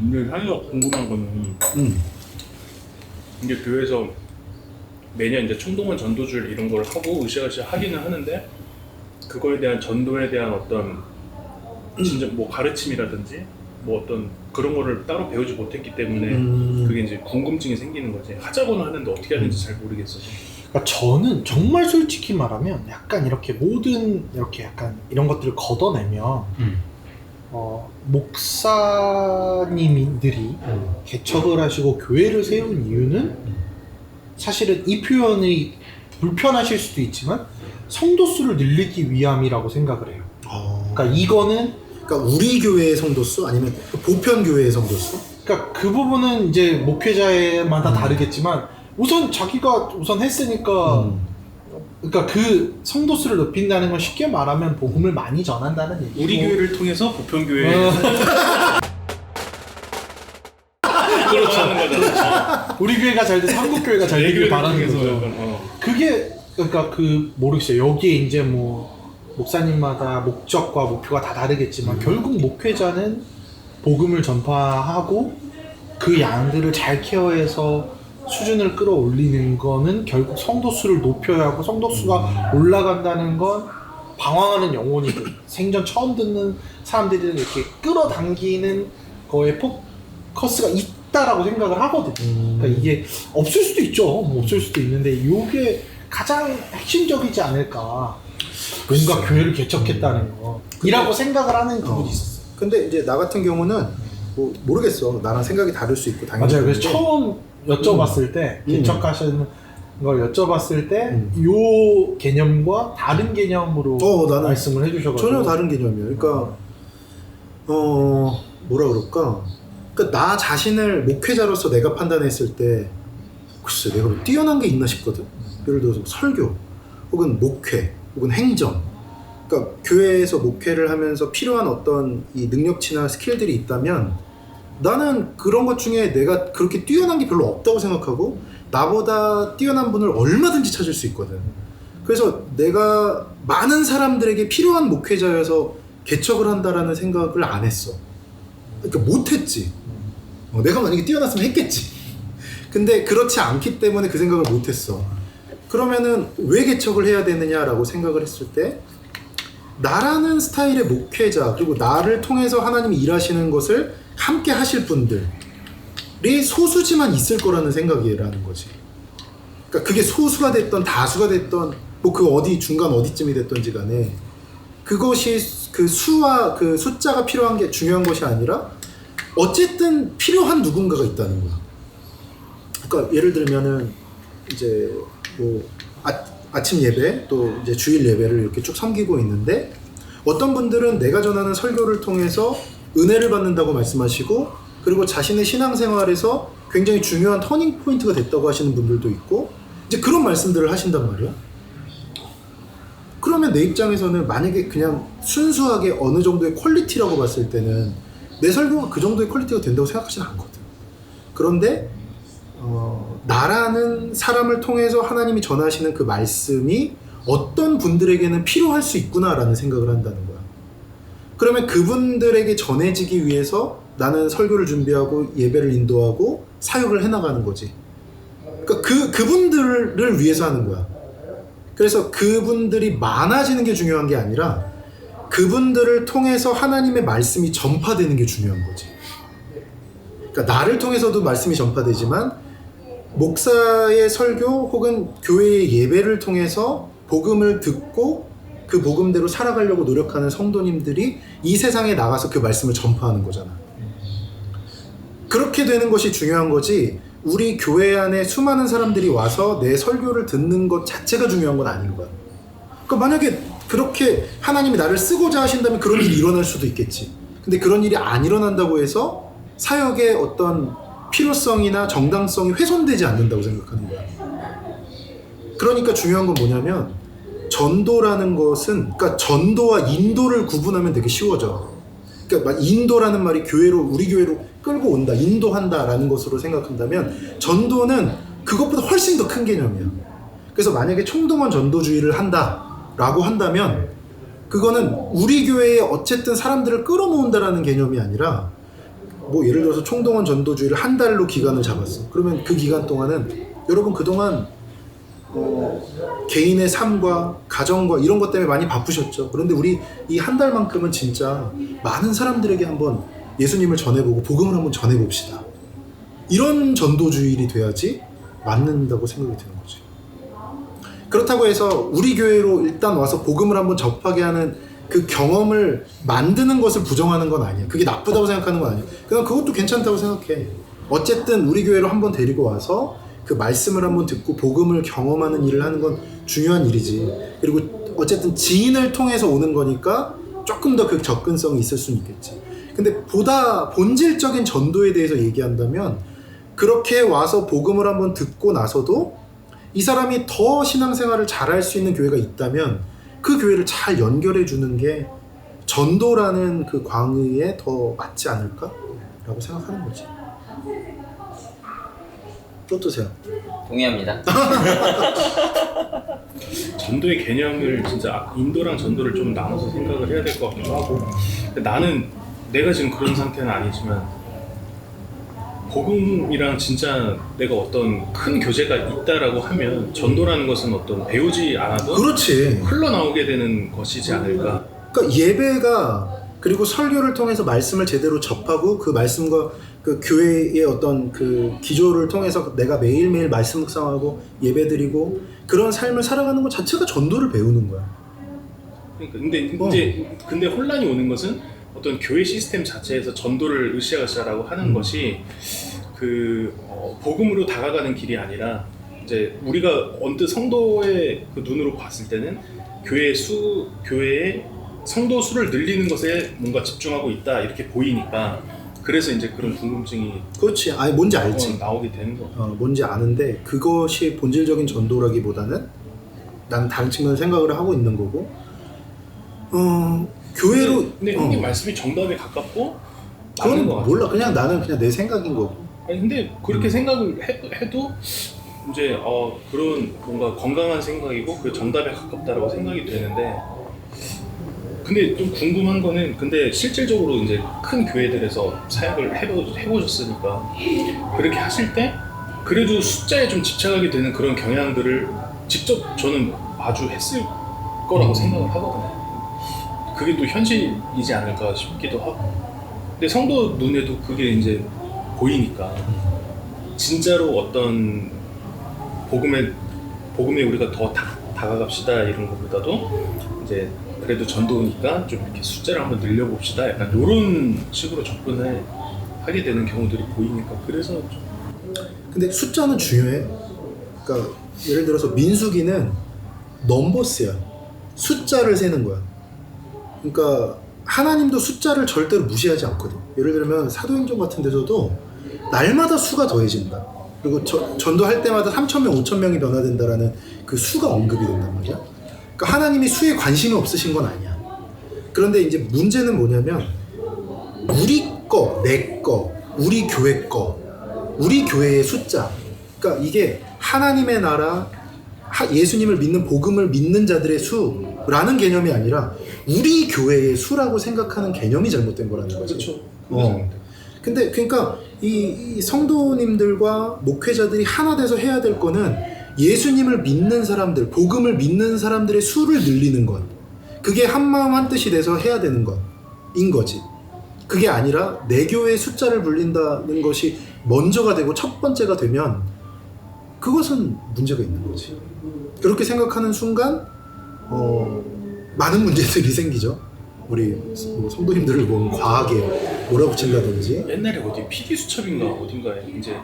근데 사실 궁금한 거는 이게 교회에서 매년 이제 총동원 전도줄 이런 걸 하고 으쌰으쌰 하기는 하는데 그거에 대한 전도에 대한 어떤 진짜 뭐 가르침이라든지 뭐 어떤 그런 거를 따로 배우지 못했기 때문에 그게 이제 궁금증이 생기는 거지. 하자고는 하는데 어떻게 하는지 잘 모르겠어서. 그러니까 저는 정말 솔직히 말하면 약간 이렇게 모든 이렇게 약간 이런 것들을 걷어내면 목사님들이 개척을 하시고 교회를 세운 이유는 사실은 이 표현이 불편하실 수도 있지만 성도 수를 늘리기 위함이라고 생각을 해요. 그러니까 이거는 그러니까 우리 교회의 성도수 아니면 보편 교회의 성도수? 그러니까 그 부분은 이제 목회자마다 다르겠지만 우선 자기가 우선 했으니까 그러니까 그 성도수를 높인다는 건 쉽게 말하면 복음을 많이 전한다는 얘기고 우리 교회를 통해서 보편 교회 그렇죠. 우리 교회가 잘 돼 한국 교회가 잘 되길 바라는 거죠. 그게 그러니까 그 모르겠어요. 여기에 이제 뭐 목사님마다 목적과 목표가 다 다르겠지만 결국 목회자는 복음을 전파하고 그 양들을 잘 케어해서 수준을 끌어올리는 거는 결국 성도수를 높여야 하고 성도수가 올라간다는 건 방황하는 영혼이든 생전 처음 듣는 사람들이든 이렇게 끌어당기는 거에 포커스가 있다라고 생각을 하거든요. 그러니까 이게 없을 수도 있죠. 뭐 없을 수도 있는데 이게 가장 핵심적이지 않을까. 뭔가 교회를 개척했다는 거 이라고 생각을 하는 부분이 있었어요. 근데 이제 나 같은 경우는 뭐 모르겠어. 나랑 생각이 다를 수 있고 당연히. 맞아요. 그래서 처음 여쭤봤을 때 개척하시는 걸 여쭤봤을 때 요 개념과 다른 개념으로 나는 말씀을 해주셔가지고 전혀 다른 개념이에요. 그러니까 뭐라 그럴까? 그러니까 나 자신을 목회자로서 내가 판단했을 때 글쎄 내가 뭐 뛰어난 게 있나 싶거든. 예를 들어서 설교 혹은 목회 혹은 행정. 그러니까 교회에서 목회를 하면서 필요한 어떤 이 능력치나 스킬들이 있다면 나는 그런 것 중에 내가 그렇게 뛰어난 게 별로 없다고 생각하고 나보다 뛰어난 분을 얼마든지 찾을 수 있거든. 그래서 내가 많은 사람들에게 필요한 목회자여서 개척을 한다라는 생각을 안 했어. 그러니까 못했지. 내가 만약에 뛰어났으면 했겠지. 근데 그렇지 않기 때문에 그 생각을 못했어. 그러면은 왜 개척을 해야 되느냐라고 생각을 했을 때 나라는 스타일의 목회자 그리고 나를 통해서 하나님이 일하시는 것을 함께 하실 분들이 소수지만 있을 거라는 생각이라는 거지. 그러니까 그게 소수가 됐던 다수가 됐던 뭐 그 어디 중간 어디쯤이 됐던지 간에 그것이 그 수와 그 숫자가 필요한 게 중요한 것이 아니라 어쨌든 필요한 누군가가 있다는 거야. 그러니까 예를 들면은 이제 뭐 아침 예배 또 이제 주일 예배를 이렇게 쭉 섬기고 있는데 어떤 분들은 내가 전하는 설교를 통해서 은혜를 받는다고 말씀하시고 그리고 자신의 신앙생활에서 굉장히 중요한 터닝 포인트가 됐다고 하시는 분들도 있고 이제 그런 말씀들을 하신단 말이야. 그러면 내 입장에서는 만약에 그냥 순수하게 어느 정도의 퀄리티라고 봤을 때는 내 설교가 그 정도의 퀄리티가 된다고 생각하지는 않거든. 그런데 나라는 사람을 통해서 하나님이 전하시는 그 말씀이 어떤 분들에게는 필요할 수 있구나라는 생각을 한다는 거야. 그러면 그분들에게 전해지기 위해서 나는 설교를 준비하고 예배를 인도하고 사역을 해나가는 거지. 그러니까 그분들을 위해서 하는 거야. 그래서 그분들이 많아지는 게 중요한 게 아니라 그분들을 통해서 하나님의 말씀이 전파되는 게 중요한 거지. 그러니까 나를 통해서도 말씀이 전파되지만 목사의 설교 혹은 교회의 예배를 통해서 복음을 듣고 그 복음대로 살아가려고 노력하는 성도님들이 이 세상에 나가서 그 말씀을 전파하는 거잖아. 그렇게 되는 것이 중요한 거지 우리 교회 안에 수많은 사람들이 와서 내 설교를 듣는 것 자체가 중요한 건 아닌 거야. 그러니까 만약에 그렇게 하나님이 나를 쓰고자 하신다면 그런 일이 일어날 수도 있겠지. 근데 그런 일이 안 일어난다고 해서 사역의 어떤 필요성이나 정당성이 훼손되지 않는다고 생각하는 거야. 그러니까 중요한 건 뭐냐면 전도라는 것은 그러니까 전도와 인도를 구분하면 되게 쉬워져. 그러니까 인도라는 말이 교회로 우리 교회로 끌고 온다, 인도한다라는 것으로 생각한다면 전도는 그것보다 훨씬 더 큰 개념이야. 그래서 만약에 총동원 전도주의를 한다라고 한다면 그거는 우리 교회에 어쨌든 사람들을 끌어모은다라는 개념이 아니라 뭐 예를 들어서 총동원 전도주의를 한 달로 기간을 잡았어. 그러면 그 기간 동안은 여러분 그동안 개인의 삶과 가정과 이런 것 때문에 많이 바쁘셨죠. 그런데 우리 이 한 달만큼은 진짜 많은 사람들에게 한번 예수님을 전해보고 복음을 한번 전해봅시다. 이런 전도주일이 돼야지 맞는다고 생각이 드는 거지. 그렇다고 해서 우리 교회로 일단 와서 복음을 한번 접하게 하는 그 경험을 만드는 것을 부정하는 건 아니야. 그게 나쁘다고 생각하는 건 아니야. 그냥 그것도 괜찮다고 생각해. 어쨌든 우리 교회로 한번 데리고 와서 그 말씀을 한번 듣고 복음을 경험하는 일을 하는 건 중요한 일이지. 그리고 어쨌든 지인을 통해서 오는 거니까 조금 더 그 접근성이 있을 수는 있겠지. 근데 보다 본질적인 전도에 대해서 얘기한다면 그렇게 와서 복음을 한번 듣고 나서도 이 사람이 더 신앙생활을 잘할 수 있는 교회가 있다면 그 교회를 잘 연결해 주는 게 전도라는 그 광의에 더 맞지 않을까? 라고 생각하는 거지. 어떠세요? 동의합니다. 전도의 개념을 진짜 인도랑 전도를 좀 나눠서 생각을 해야 될 것 같기도 하고, 근데 나는 내가 지금 그런 상태는 아니지만 복음이랑 진짜 내가 어떤 큰 교제가 있다라고 하면 전도라는 것은 어떤 배우지 않아도 그렇지. 흘러나오게 되는 것이지 않을까. 그러니까 예배가 그리고 설교를 통해서 말씀을 제대로 접하고 그 말씀과 그 교회의 어떤 그 기조를 통해서 내가 매일매일 말씀 묵상하고 예배드리고 그런 삶을 살아가는 것 자체가 전도를 배우는 거야. 그러니까 근데 혼란이 오는 것은 어떤 교회 시스템 자체에서 전도를 으쌰으쌰라고 하는 것이 복음으로 다가가는 길이 아니라 이제 우리가 언뜻 성도의 그 눈으로 봤을 때는 교회의 성도 수를 늘리는 것에 뭔가 집중하고 있다 이렇게 보이니까 그래서 이제 그런 궁금증이 그렇지. 아니 뭔지 알지. 나오게 되는 거. 뭔지 아는데 그것이 본질적인 전도라기보다는 나는 다른 측면을 생각을 하고 있는 거고. 교회로. 근데 형님 말씀이 정답에 가깝고 맞는 그건 것 같아. 몰라. 그냥 나는 그냥 내 생각인 거고. 아니 근데 그렇게 생각을 해도 이제 그런 뭔가 건강한 생각이고 그 정답에 가깝다라고 생각이 되는데. 근데 좀 궁금한 거는 근데 실질적으로 이제 큰 교회들에서 사역을 해보셨으니까 그렇게 하실 때 그래도 숫자에 좀 집착하게 되는 그런 경향들을 직접 저는 마주했을 거라고 생각을 하거든요. 그게 또 현실이지 않을까 싶기도 하고. 근데 성도 눈에도 그게 이제 보이니까 진짜로 어떤 복음에 우리가 더 다가갑시다 이런 것보다도 이제 그래도 전도니까 좀 이렇게 숫자를 한번 늘려봅시다. 약간 이런 식으로 접근을 하게 되는 경우들이 보이니까 그래서 좀. 근데 숫자는 중요해. 그러니까 예를 들어서 민수기는 넘버스야. 숫자를 세는 거야. 그러니까 하나님도 숫자를 절대로 무시하지 않거든. 예를 들면 사도행전 같은 데서도 날마다 수가 더해진다. 그리고 전도할 때마다 3,000명, 5,000명이 변화된다라는 그 수가 언급이 된단 말이야. 그러니까 하나님이 수에 관심이 없으신 건 아니야. 그런데 이제 문제는 뭐냐면 우리 거, 내 거, 우리 교회 거, 우리 교회의 숫자. 그러니까 이게 하나님의 나라, 예수님을 믿는 복음을 믿는 자들의 수라는 개념이 아니라 우리 교회의 수라고 생각하는 개념이 잘못된 거라는 거지. 그렇죠. 근데 그러니까 이 성도님들과 목회자들이 하나 돼서 해야 될 거는 예수님을 믿는 사람들, 복음을 믿는 사람들의 수를 늘리는 것. 그게 한마음 한뜻이 돼서 해야 되는 것인 거지. 그게 아니라 내 교회의 숫자를 불린다는 것이 먼저가 되고 첫 번째가 되면 그것은 문제가 있는 거지. 그렇게 생각하는 순간 많은 문제들이 생기죠. 우리 성도님들을 과하게 몰아붙인다든지. 옛날에 어디 PD 수첩인가 어딘가에 이제